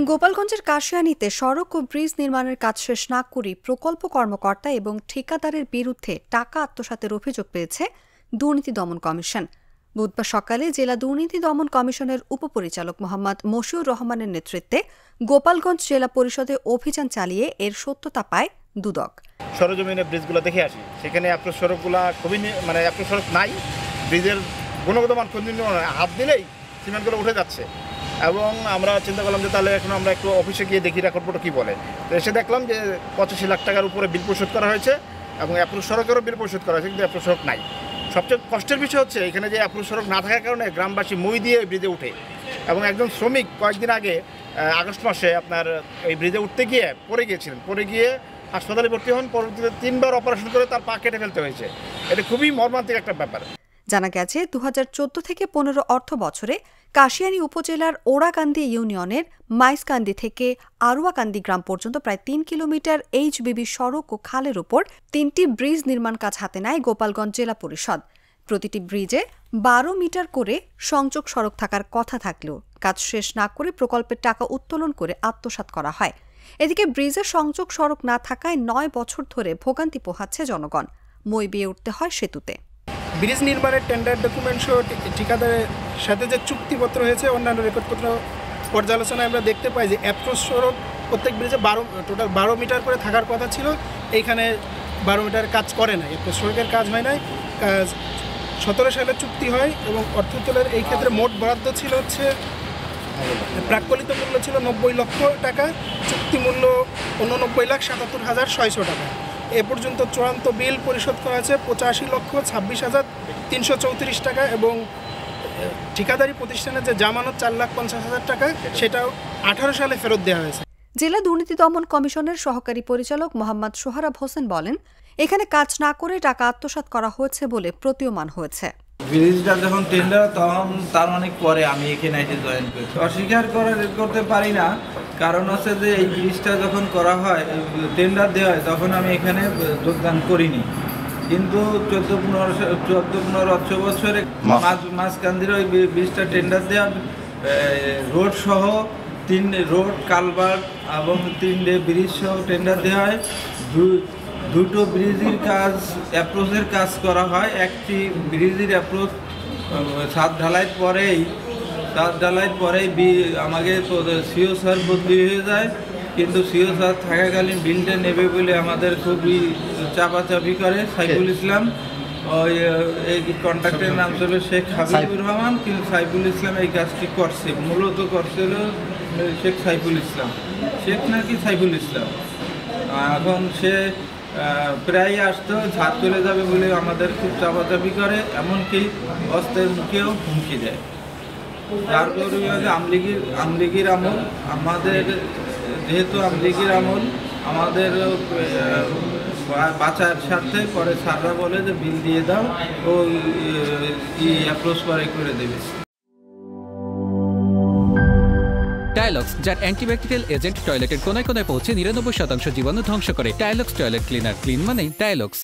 গোপালগঞ্জের কাশিয়ানীতে সড়ক ও ব্রিজ নির্মাণের কাজ শেষ না করে প্রকল্প কর্মকর্তা এবং ঠিকাদারের বিরুদ্ধে টাকা আত্মসাতের অভিযোগ পেয়েছে দুর্নীতি দমন কমিশন। বুধবার সকালে জেলা দুর্নীতি দমন কমিশনের উপপরিচালক মোহাম্মদ মশিউর রহমানের নেতৃত্বে গোপালগঞ্জ জেলা পরিষদে অভিযান চালিয়ে এর সত্যতা পায় দুদক। সরজমিনে ব্রিজগুলো দেখে আসি, সেখানে অ্যাপ্রোচ সড়কগুলো খুবই অ্যাপ্রোচ সড়ক নাই, ব্রিজের গুণগত মান হাত দিলেই সিমেন্টগুলো উঠে যাচ্ছে। এবং আমরা চিন্তা করলাম যে তাহলে এখন আমরা একটু অফিসে গিয়ে দেখি রেকর্ডটা কী বলে। তো এসে দেখলাম যে 85 লাখ টাকার উপরে বিল পরিশোধ করা হয়েছে এবং অ্যাপ্রোচ সড়কেরও বিল পরিশোধ করা হয়েছে, কিন্তু অ্যাপ্রোচ সড়ক নাই। সবচেয়ে কষ্টের বিষয় হচ্ছে এখানে যে অ্যাপ্রোচ সড়ক না থাকার কারণে গ্রামবাসী মই দিয়ে ব্রিজে উঠে এবং একজন শ্রমিক কয়েকদিন আগে আগস্ট মাসে আপনার এই ব্রিজে উঠতে গিয়ে পড়ে গিয়ে হাসপাতালে ভর্তি হন। পরবর্তীতে 3বার অপারেশন করে তার পা কেটে ফেলতে হয়েছে। এটা খুবই মর্মান্তিক একটা ব্যাপার। জানা গেছে 2014 থেকে 15 অর্থ বছরে কাশিয়ানী উপজেলার ওড়াকান্দি ইউনিয়নের মাইজকান্দি থেকে আরুয়াকান্দি গ্রাম পর্যন্ত প্রায় 3 কিলোমিটার এইচবিবি সড়ক ও খালের উপর 3টি ব্রিজ নির্মাণ কাজ হাতে নেয় গোপালগঞ্জ জেলা পরিষদ। প্রতিটি ব্রিজে 12 মিটার করে সংযোগ সড়ক থাকার কথা থাকলেও কাজ শেষ না করে প্রকল্পের টাকা উত্তোলন করে আত্মসাৎ করা হয়। এদিকে ব্রিজের সংযোগ সড়ক না থাকায় 9 বছর ধরে ভোগান্তি পোহাচ্ছে জনগণ। মই বেয়ে উঠতে হয় সেতুতে। ব্রিজ নির্মাণের টেন্ডার ডকুমেন্ট সহ ঠিকাদারের সাথে যে চুক্তিপত্র হয়েছে, অন্যান্য রেকর্ডপত্র পর্যালোচনায় আমরা দেখতে পাই যে অ্যাপ্রোচ সড়ক প্রত্যেক ব্রিজে টোটাল 12 মিটার করে থাকার কথা ছিল। এইখানে 12 মিটার কাজ করে নাই, অ্যাপ্রোচ সড়কের কাজ হয় নাই। কাজ 17 সালে চুক্তি হয় এবং অর্থ তোলার এই ক্ষেত্রে মোট বরাদ্দ ছিল হচ্ছে প্রাক্কলিত মূল্য ছিল 90 লক্ষ টাকা, চুক্তি মূল্য 89,77,600 টাকা। এ পর্যন্ত চূড়ান্ত বিল পরিশোধ করা হয়েছে 85,26,334 টাকা এবং ঠিকাদারি প্রতিষ্ঠানের যে জামানত 4,50,000 টাকা সেটাও 18 সালে ফেরত দেওয়া হয়েছে। জেলা দুর্নীতি দমন কমিশনের সহকারী পরিচালক মোহাম্মদ সোহরাব হোসেন বলেন, এখানে কাজ না করে টাকা আত্মসাৎ করা হয়েছে বলে প্রতীয়মান হয়েছে। ব্রিজটা যখন টেন্ডার তখন তার অনেক পরে আমি এখানে এসে জয়েন করেছি। অস্বীকার করতে পারি না, কারণ হচ্ছে যে এই ব্রিজটা যখন করা হয় টেন্ডার দেওয়া হয় তখন আমি এখানে যোগদান করিনি, কিন্তু 14-15 অর্থ বছরে মাঝকান্দির ওই ব্রিজটা টেন্ডার দেওয়া রোড সহ 3 রোড কালভার্ট এবং 3 ব্রিজ সহ টেন্ডার দেওয়া হয়। দুটো ব্রিজের কাজ অ্যাপ্রোচের কাজ করা হয়। একটি ব্রিজের অ্যাপ্রোচ ছাদ ঢালাইয়ের পরেই আমাকে সিও স্যার বদলি হয়ে যায়, কিন্তু সিও স্যার থাকাকালীন বিলটা নেবে বলে আমাদের খুবই চাপাচাপি করে সাইফুল ইসলাম। এই কন্ট্রাক্টের নাম ছিল শেখ হাবিবুর রহমান, কিন্তু সাইফুল ইসলাম এই কাজটি করছে, মূলত করছিল শেখ সাইফুল ইসলাম, শেখ নাকি সাইফুল ইসলাম। এখন সে প্রায় আসতো, ছাদ চলে যাবে বলে আমাদের খুব চাপাচাপি করে, এমনকি অস্ত্রের মুখেও হুমকি দেয়। যার পরিমাণে আমলিগির আমল, আমাদের যেহেতু আমলিগির আমল আমাদের বাঁচার স্বার্থে পরে স্যাররা বলে যে বিল দিয়ে দাও ও অ্যাপ্রোচ পরে করে দেবে। টাইলক্স, যার অ্যান্টিব্যাকটেরিয়াল এজেন্ট টয়লেটের কোনায় কোনায় পৌঁছে 99% জীবাণু ধ্বংস করে। টাইলক্স টয়লেট ক্লিনার, ক্লিন মানে টাইলক্স।